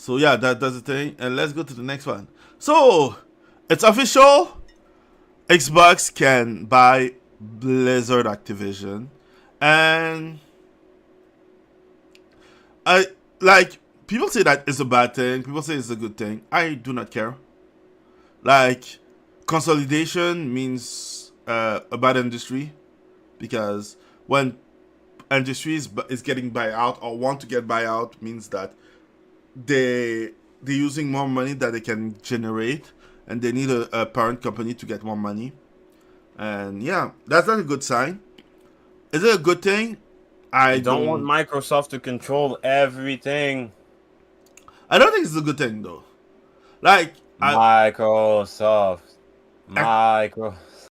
So yeah, that's the thing. And let's go to the next one. So it's official. Xbox can buy Blizzard Activision, and I like people say that it's a bad thing. People say it's a good thing. I do not care. Like consolidation means a bad industry because when industry is getting buyout or want to get buyout means that they they're using more money that they can generate and they need a parent company to get more money. And yeah, that's not a good sign. Is it a good thing? I You don't want don't. Microsoft to control everything. I don't think it's a good thing though. Like I, Microsoft. I Micro.